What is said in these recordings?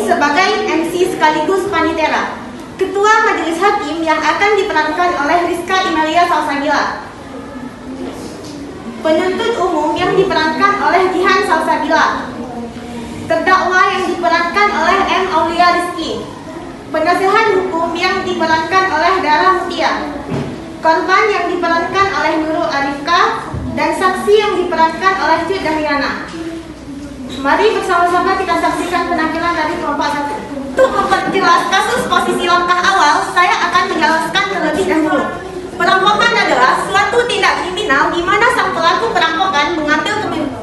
sebagai MC sekaligus panitera. Ketua Majelis Hakim yang akan diperankan oleh Rizka Imelia Salsabila. Penuntut umum yang diperankan oleh Jihan Salsabila. Terdakwa yang diperankan oleh M. Aulia Rizki. Penasihat hukum yang diperankan oleh Dara Mutia. Korban yang diperankan oleh Nurul Arifka dan saksi yang diperankan oleh Cut Dahliana. Mari bersama-sama kita saksikan penampilan dari kelompok 1. Untuk memperjelas kasus posisi langkah awal, saya akan menjelaskan terlebih dahulu. Perampokan adalah suatu tindak kriminal di mana sang pelaku perampokan mengambil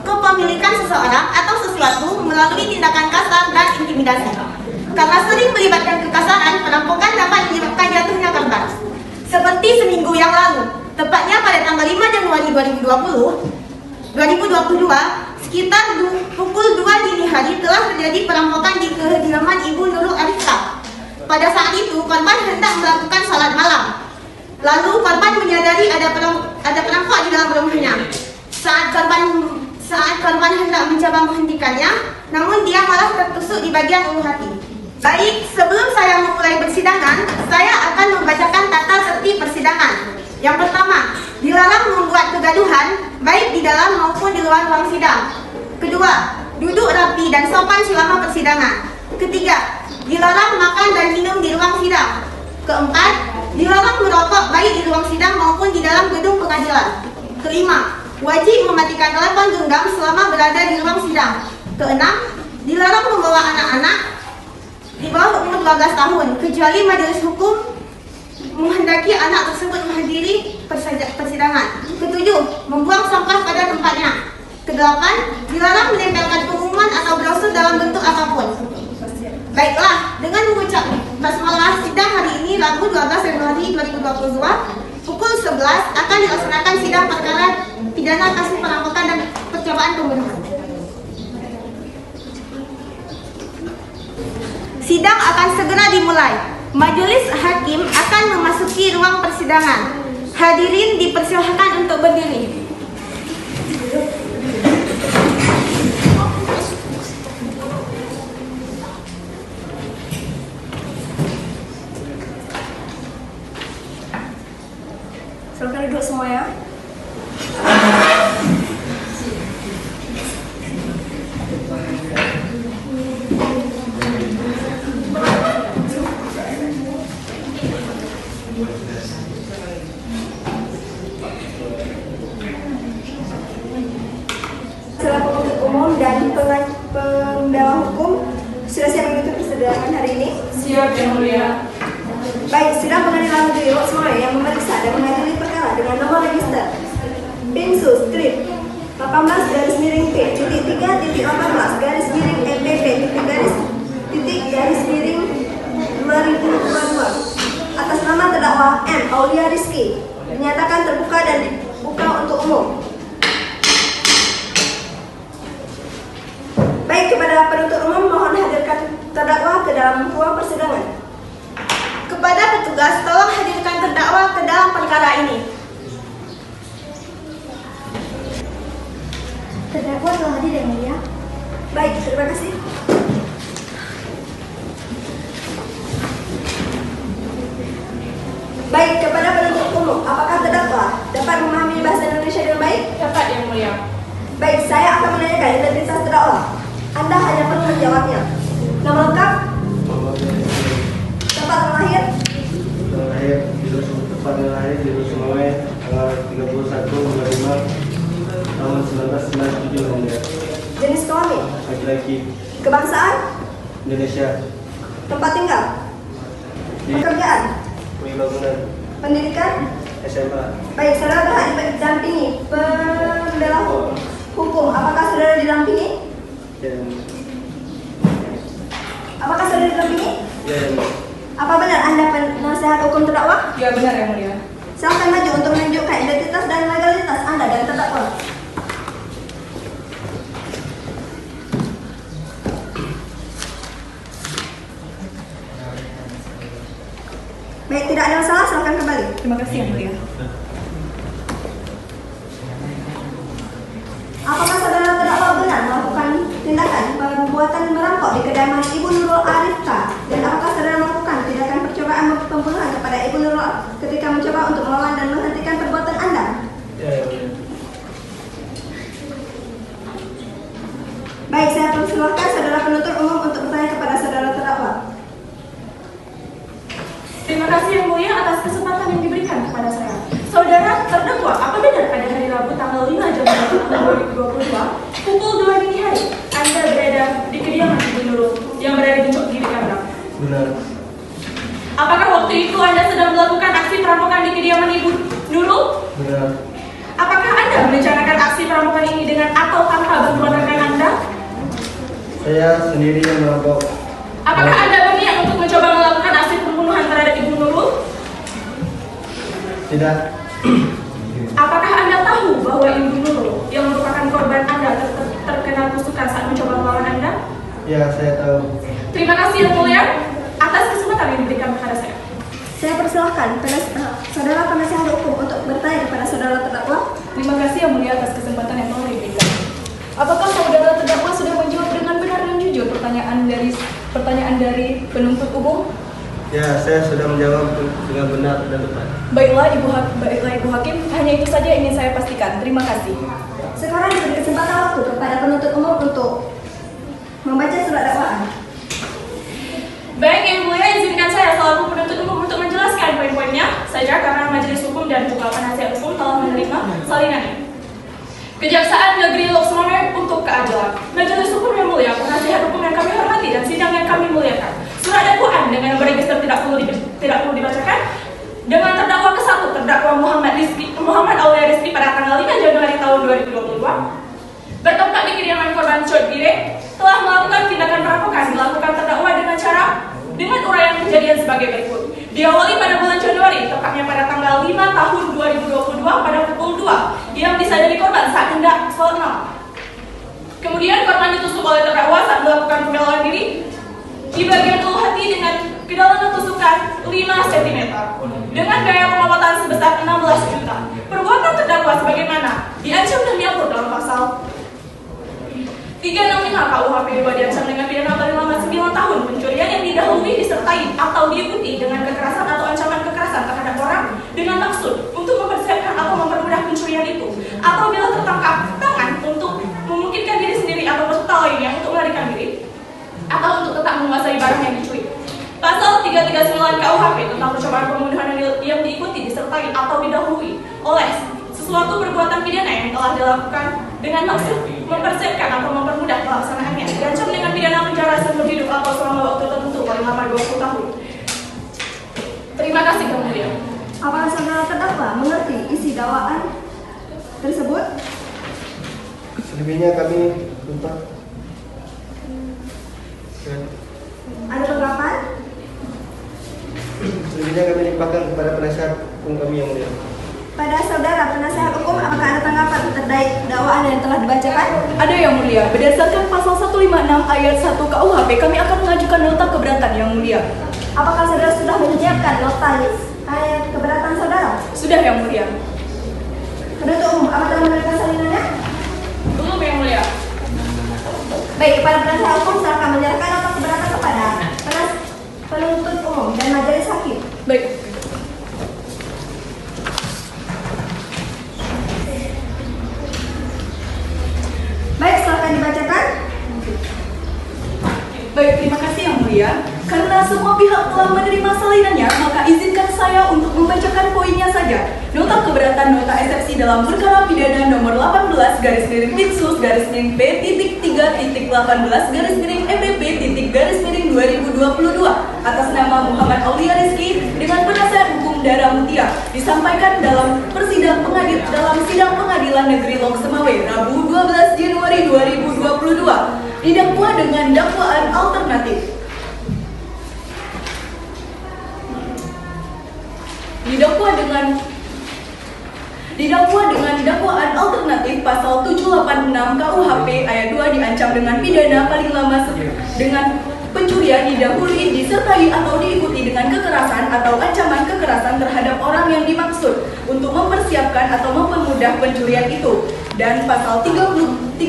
kepemilikan seseorang atau sesuatu melalui tindakan kasar dan intimidasi. Karena sering melibatkan kekasaran, perampokan dapat menyebabkan jatuhnya korban. Seperti seminggu yang lalu, tepatnya pada tanggal 5 Januari 2022, sekitar pukul 2 dini hari telah terjadi perampokan di kediaman Ibu Nurul Arifka. Pada saat itu, korban hendak melakukan salat malam. Lalu korban menyadari ada perampok di dalam rumahnya. Saat korban hendak mencoba menghentikannya, namun dia malah tertusuk di bagian ulu hati. Baik, sebelum saya memulai persidangan, saya akan membacakan tata tertib persidangan. Yang pertama, dilarang membuat kegaduhan, baik di dalam maupun di luar ruang sidang. Kedua, duduk rapi dan sopan selama persidangan. Ketiga, dilarang makan dan minum di ruang sidang. Keempat, dilarang merokok baik di ruang sidang maupun di dalam gedung pengadilan. Kelima, wajib mematikan telepon genggam selama berada di ruang sidang. Keenam, dilarang membawa anak-anak di bawah umur 12 tahun, kecuali majelis hukum menghendaki anak tersebut menghadiri persidangan. Ketujuh, membuang sampah pada tempatnya. Kedelapan, dilarang menempelkan pengumuman atau brosur dalam bentuk apapun. Baiklah, dengan mengucap basmalah, sidang hari ini Rabu 12 Februari 2022 pukul 11 akan dilaksanakan sidang perkara pidana kasus perampokan dan percobaan pembunuhan. Sidang akan segera dimulai. Majelis hakim akan memasuki ruang persidangan. Hadirin dipersilakan untuk berdiri. Silakan duduk semua ya. Selaku penuntut umum dan pembela hukum, sudah siap mengikuti persidangan hari ini? Siap, Yang Mulia. Baik, sidang pengadilan negeri Lok Semoy yang memeriksa dan mengadili perkara dengan nomor register Pinsus Strip 18-3-EPP-2022 atas nama terdakwa M. Aulia Rizki dinyatakan terbuka dan dibuka untuk umum. Baik, kepada penuntut umum mohon hadirkan terdakwa ke dalam ruang persidangan. Kepada petugas, tolong hadirkan terdakwa ke dalam perkara ini. Terdakwa telah hadir, Yang Mulia. Baik, terima kasih. Baik, kepada penuntut umum, apakah terdakwa dapat memahami bahasa Indonesia dengan baik? Dapat, Yang Mulia. Baik, saya akan menanyakan identitas terdakwa. Anda hanya perlu menjawabnya. Nama lengkap? Tempat terlahir? Tempat lahir di Semoy tanggal 31/25 tahun 1997. Jenis kelamin? Laki-laki. Kebangsaan? Indonesia. Tempat tinggal? Di Pekerjaan? Bangunan. Pendidikan? SMA. Baik, saudara berhak didampingi pembela hukum. Apakah saudara didampingi? Dan Apakah saudara didampingi? dan Apa benar Anda penasihat hukum terdakwa? Ya, benar, Yang Mulia. Silakan maju untuk menunjukkan identitas dan legalitas Anda dan terdakwa. Baik, tidak ada masalah, silakan kembali. Terima kasih, Yang Mulia. Apakah saudara terdakwa benar melakukan tindakan perbuatan merampok di kediaman Ibu Nurul persilahkan saudara penuntut umum untuk bertanya kepada saudara terdakwa. Terima kasih Yang Mulia atas kesempatan yang diberikan kepada saya. Saudara terdakwa, apa benar pada hari Rabu tanggal 5 Januari tahun 2022 pukul 2 dini hari Anda berada di kediaman Ibu Nurul yang berada di Cokgiri Kandang? Benar. Apakah waktu itu Anda sedang melakukan aksi perampokan di kediaman Ibu Nurul? Benar. Apakah Anda merencanakan aksi perampokan ini dengan atau tanpa bantuan rekan Anda? Saya sendiri yang merampok. Apakah Anda berniat untuk mencoba melakukan aksi pembunuhan terhadap Ibu Nurul? Tidak. Apakah Anda tahu bahwa Ibu Nurul yang merupakan korban Anda terkena tusukan saat mencoba melawan Anda? Ya, saya tahu. Terima kasih Yang Mulia atas kesempatan yang diberikan kepada saya. Saya persilahkan saudara penasihat hukum untuk bertanya kepada saudara terdakwa. Terima kasih Yang Mulia atas kesempatan yang telah diberikan. Apakah saudara terdakwa sudah menjawab dengan benar dan jujur pertanyaan dari penuntut umum? Ya, saya sudah menjawab dengan benar dan tepat. Baiklah Ibu Hakim, hanya itu saja ingin saya pastikan. Terima kasih. Sekarang diberi kesempatan waktu kepada penuntut umum untuk membaca surat dakwaan. Baik Yang Mulia, izinkan saya selaku penuntut umum untuk menjelaskan poin-poinnya saja karena Majelis Hukum dan juga penasihat hukum telah menerima salinannya. Kejaksaan Negeri Lok Sumawwe untuk keadilan. Majelis Hukum yang mulia, penasihat hukum yang kami hormati dan sidang yang kami muliakan. Surat dakwaan dengan nomor register tidak perlu dibacakan. Dengan terdakwa ke-1 terdakwa Muhammad Aulia Rizki pada tanggal 5 Januari tahun 2022 bertempat di kediaman korban Cokgiri telah melakukan tindakan perampokan dilakukan terdakwa dengan uraian kejadian sebagai berikut. Diawali pada bulan Januari, tepatnya pada tanggal 5 tahun 2022 pada pukul 2, yang disadari korban saat hendak sholat malam. Kemudian korban ditusuk oleh terdakwa saat melakukan pembelaan diri di bagian ulu hati dengan kedalaman tusukan 5 cm dengan biaya pengobatan sebesar 16 juta. Perbuatan terdakwa sebagaimana diancam dan diatur dalam pasal 365 KUHP 2 diancam dengan pidana paling lama 9 tahun pencurian yang didahului disertai atau diikuti dengan kekerasan atau ancaman kekerasan terhadap orang dengan maksud untuk mempersiapkan atau mempermudah pencurian itu, atau bila tertangkap tangan untuk memungkinkan diri sendiri atau peserta lainnya untuk melarikan diri atau untuk tetap menguasai barang yang dicuri. Pasal 339 KUHP tentang percobaan pembunuhan yang diikuti disertai atau didahului oleh sesuatu perbuatan pidana yang telah dilakukan dengan maksud mempersiapkan atau mempermudah pelaksanaannya diancam dengan pidana penjara seumur hidup atau selama waktu tertentu paling lama 20 tahun. Terima kasih Yang Mulia. Apakah saudara terdakwa mengerti isi dakwaan tersebut? Selebihnya kami lupa. Ada tanggapan? Selebihnya kami limpahkan kepada penasihat hukum kami yang mulia. Pada saudara penasihat hukum, apakah ada tanggapan terkait dakwaan yang telah dibacakan? Ada Yang Mulia, berdasarkan pasal 156 ayat 1 KUHP kami akan mengajukan nota keberatan Yang Mulia. Apakah saudara sudah menyiapkan nota ayat keberatan saudara? Sudah Yang Mulia. Penuntut umum, apa telah menerima salinannya? Belum Yang Mulia. Baik, kepada penasihat hukum silakan menyerahkan nota keberatan kepada penuntut umum dan majelis hakim. Baik. Baik, silakan dibacakan. Baik, terima kasih Yang Mulia. Karena semua pihak telah menerima salinannya, maka izinkan saya untuk membacakan poinnya saja. Nota keberatan nota eksepsi dalam perkara pidana nomor 18 garis miring Pinsus garis miring P.3.18 garis miring MPP garis miring 2022 atas nama Muhammad Aulia Rizki dengan penasihat hukum Dara Mutia disampaikan dalam sidang pengadilan negeri Lok Sumawwe Rabu 12 Januari 2022 didakwa dengan dakwaan alternatif. Didakwa dengan dakwaan alternatif pasal 786 KUHP ayat 2 diancam dengan pidana paling lama dengan pencurian didahului disertai atau diikuti dengan kekerasan atau ancaman kekerasan terhadap orang yang dimaksud untuk mempersiapkan atau mempermudah pencurian itu, dan pasal 339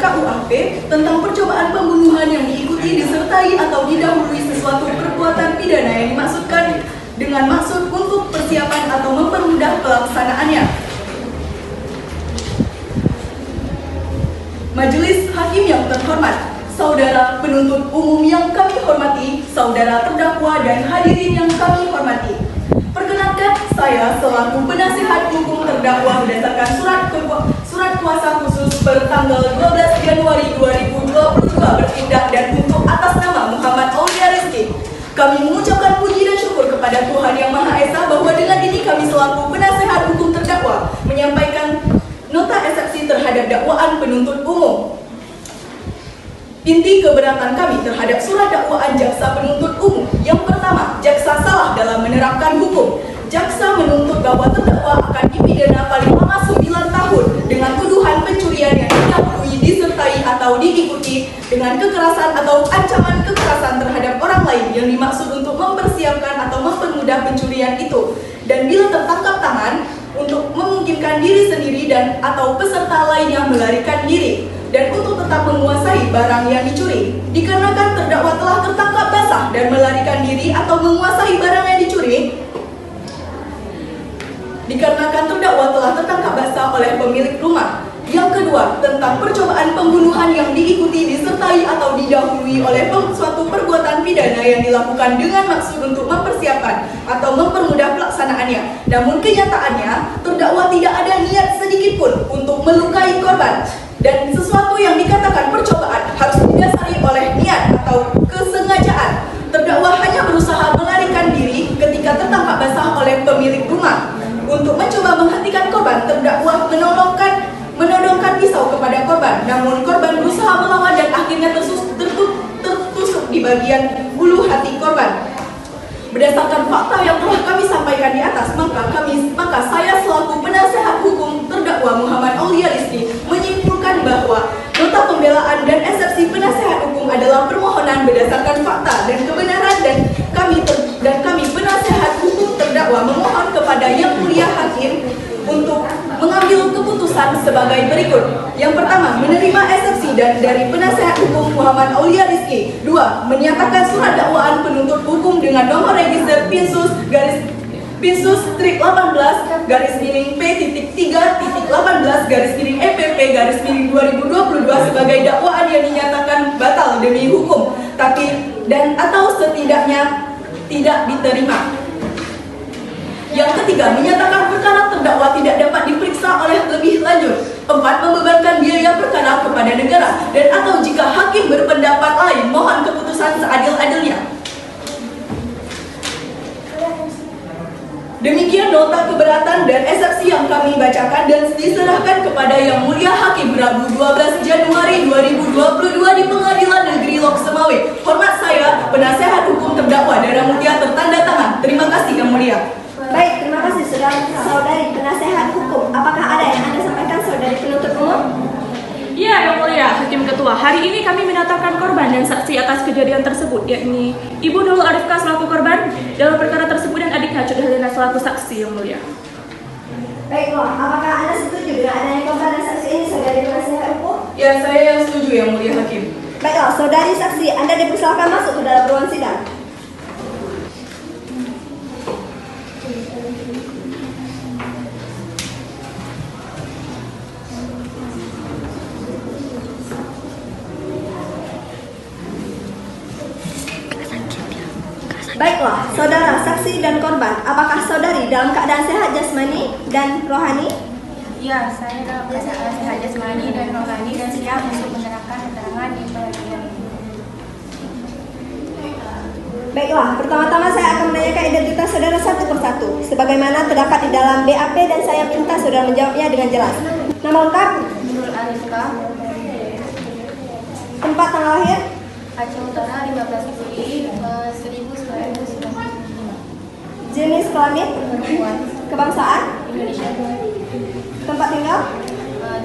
KUHP tentang percobaan pembunuhan yang diikuti disertai atau didahului sesuatu perbuatan pidana yang dimaksudkan dengan maksud untuk persiapan atau mempermudah pelaksanaannya. Majelis Hakim yang yang terhormat, saudara penuntut umum yang kami hormati, saudara terdakwa dan hadirin yang kami hormati. Perkenankan saya selaku penasihat hukum terdakwa berdasarkan surat kuasa khusus per tanggal 12 Januari 2022 bertindak dan untuk atas nama Muhammad Aulia Rizky. Kami mengucapkan puji dan syukur kepada Tuhan Yang Maha Esa bahwa dengan ini kami selaku penasihat hukum terdakwa menyampaikan nota eksepsi terhadap dakwaan penuntut umum. Inti keberatan kami terhadap surat dakwaan jaksa penuntut umum. Yang pertama, jaksa salah dalam menerapkan hukum. Jaksa menuntut bahwa terdakwa akan dipidana paling lama 9 tahun dengan tuduhan pencurian yang didahului, disertai atau diikuti dengan kekerasan atau ancaman kekerasan terhadap orang lain yang dimaksud untuk mempersiapkan atau mempermudah pencurian itu. Dan bila tertangkap tangan, untuk memungkinkan diri sendiri dan atau peserta lainnya melarikan diri. Dan untuk tetap menguasai barang yang dicuri. Dikarenakan terdakwa telah tertangkap basah dan melarikan diri atau menguasai barang yang dicuri, dikarenakan terdakwa telah tertangkap basah oleh pemilik rumah. Yang kedua, tentang percobaan pembunuhan yang diikuti, disertai atau didahului oleh suatu perbuatan pidana yang dilakukan dengan maksud untuk mempersiapkan atau mempermudah pelaksanaannya. Namun kenyataannya, terdakwa tidak ada niat sedikit pun untuk melukai korban. Dan sesuatu yang dikatakan percobaan harus didasari oleh niat atau kesengajaan. Terdakwa hanya berusaha melarikan diri ketika tertangkap basah oleh pemilik rumah. Untuk mencoba menghentikan korban, terdakwa menodongkan pisau kepada korban. Namun korban berusaha melawan dan akhirnya tertusuk di bagian bulu hati korban. Berdasarkan fakta yang telah kami sampaikan di atas, maka saya selaku penasihat hukum terdakwa Muhammad Aulia Rizky menyimpulkan bahwa nota pembelaan dan eksepsi penasihat hukum adalah permohonan berdasarkan fakta dan kebenaran, dan kami penasihat hukum terdakwa memohon kepada Yang Mulia Hakim untuk mengambil keputusan sebagai berikut. Yang pertama, menerima eksepsi dari penasihat hukum Muhammad Aulia Rizky. 2. Menyatakan surat dakwaan penuntut hukum dengan nomor register Pinsus strip 18 P3.18/EPP/2022 sebagai dakwaan yang dinyatakan batal demi hukum, atau setidaknya tidak diterima. Yang ketiga, menyatakan perkara terdakwa tidak dapat diperiksa oleh lebih lanjut. 4. Membebankan biaya perkara kepada negara, dan atau jika hakim berpendapat lain, mohon keputusan seadil-adilnya. Demikian nota keberatan dan eksepsi yang kami bacakan dan diserahkan kepada Yang Mulia Hakim Rabu 12 Januari 2022 di Pengadilan Negeri Lok Semawe. Hormat saya, penasihat hukum terdakwa Dara Mutia, tertanda tangan. Terima kasih Yang Mulia. Baik, terima kasih saudari penasehat hukum. Apakah ada yang Anda sampaikan saudari penuntut umum? Ya, Yang Mulia Hakim Ketua, hari ini kami mendatangkan korban dan saksi atas kejadian tersebut, yakni Ibu Nurul Arifka selaku korban dalam perkara tersebut dan adiknya Cut Helena selaku saksi, Yang Mulia. Baiklah, apakah Anda setuju dengan adanya korban dan saksi ini saudari penasehat hukum? Ya, saya yang setuju Yang Mulia Hakim. Baiklah, saudari saksi, Anda dipersilakan masuk ke dalam ruang sidang. Baiklah, saudara, saksi dan korban, apakah saudari dalam keadaan sehat jasmani dan rohani? Ya, saya dalam keadaan sehat jasmani dan rohani dan siap untuk menerangkan keterangan di pengadilan ini. Baiklah, pertama-tama saya akan menanyakan identitas saudara satu persatu, sebagaimana terdapat di dalam BAP, dan saya minta saudara menjawabnya dengan jelas. Nama lengkap? Nurul Arifka, tempat tanggal lahir? Aceh Utara, 15 Juli 1995. Jenis kelamin? Perempuan, Kebangsaan? Indonesia. Tempat tinggal?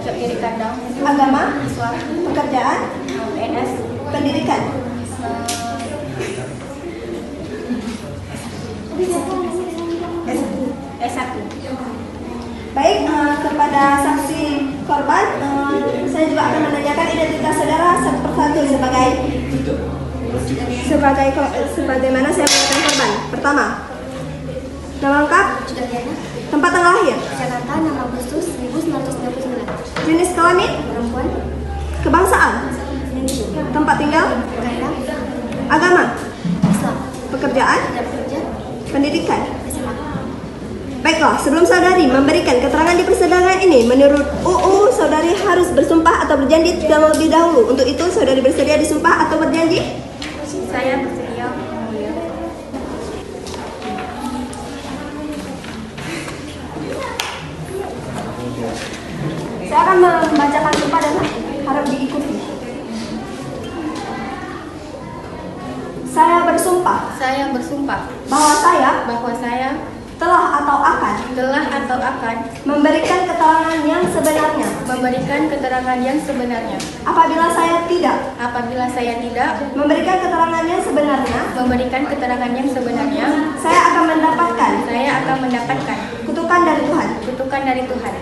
Job Kiri Kandang. Agama? Islam. Pekerjaan? PNS. Pendidikan? S1. Baik, kepada saksi korban, saya juga akan menanyakan identitas saudara satu persatu sebagaimana saya menanyakan korban. Pertama, nama lengkap? Tempat tanggal lahir? Jakarta, 6 Agustus 1999. Jenis kelamin? Perempuan. Kebangsaan? Tempat tinggal? Kailang, Agama? Islam, Pekerjaan? kerja, Pendidikan? SMA. Baiklah, sebelum saudari memberikan keterangan di persidangan ini, menurut UU, saudari harus bersumpah atau berjanji terlebih dahulu. Untuk itu, saudari bersedia disumpah atau berjanji? Saya bersedia, Yang Mulia. Saya akan membacakan sumpah dan harap diikuti. Saya bersumpah Saya bersumpah bahwa saya bahwa saya telah atau akan memberikan keterangan yang sebenarnya memberikan keterangan yang sebenarnya. apabila saya tidak Apabila saya tidak memberikan keterangan yang sebenarnya, memberikan keterangan yang sebenarnya, saya akan mendapatkan saya akan mendapatkan kutukan dari Tuhan. kutukan dari Tuhan.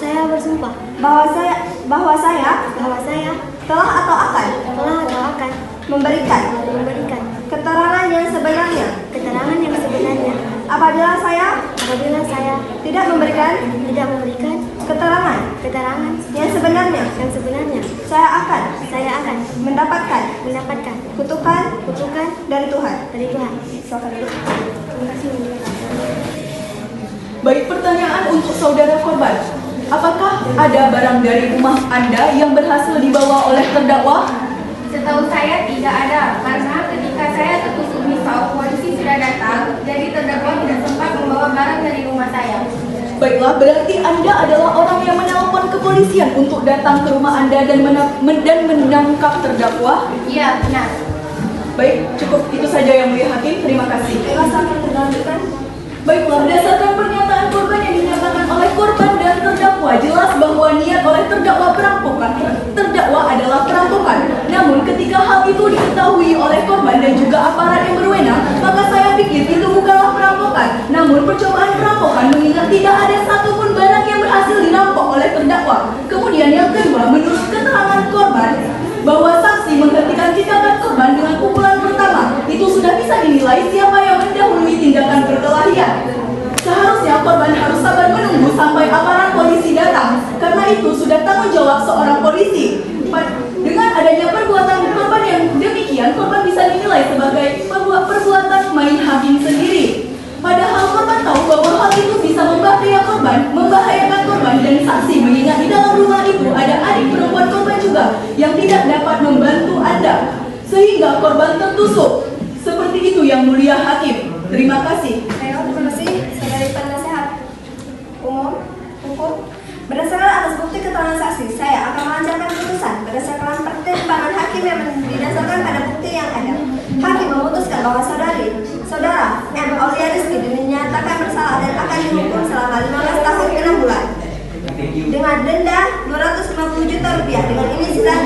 Saya bersumpah bahwa saya telah atau akan memberikan keterangan yang sebenarnya apabila saya tidak memberikan keterangan yang sebenarnya, saya akan mendapatkan kutukan dari Tuhan. Silakan duduk. Terima kasih. Baik, pertanyaan untuk saudara korban. Apakah ada barang dari rumah Anda yang berhasil dibawa oleh terdakwa? Setahu saya tidak ada, karena ketika saya tertusuk pisau, polisi sudah datang, jadi terdakwa tidak sempat membawa barang dari rumah saya. Baiklah, berarti Anda adalah orang yang menelpon kepolisian untuk datang ke rumah Anda dan menangkap terdakwa? Iya, benar. Baik, cukup itu saja yang mulia hakim. Terima kasih. Silakan dilanjutkan. Baiklah, berdasarkan pernyataan korban yang dinyatakan oleh korban dan terdakwa, jelas bahwa niat oleh terdakwa perampokan. Terdakwa adalah perampokan. Namun ketika hal itu diketahui oleh korban dan juga aparat yang berwenang, maka saya pikir itu bukanlah perampokan. Namun percobaan perampokan mengingat tidak ada satupun barang yang berhasil dirampok oleh terdakwa. Kemudian yang kedua, menurut keterangan korban, bahwa saksi menghentikan tindakan korban dengan pukulan pertama, itu sudah bisa dinilai siapa yang mendahului tindakan perkelahian. Seharusnya korban harus sabar menunggu sampai aparat polisi datang, karena itu sudah tanggung jawab seorang polisi. Dengan adanya perbuatan korban yang demikian, korban bisa dinilai sebagai perbuatan main hakim sendiri. Padahal korban tahu bahwa hal itu bisa membahayakan korban dan saksi, mengingat di dalam rumah itu ada adik perempuan korban juga yang tidak dapat membantu Anda, sehingga korban tertusuk. Seperti itu yang mulia hakim. Terima kasih. Terima kasih, saudari penasehat umum hukum. Berdasarkan atas bukti keterangan saksi, saya akan melancarkan keputusan berdasarkan pertimbangan hakim yang didasarkan pada bukti yang ada. Hakim memutuskan bahwa saudara M. Aulia Rizky dinyatakan bersalah dan akan dihukum selama 15 tahun 6 bulan dengan denda 250 juta rupiah. Dengan ini sudah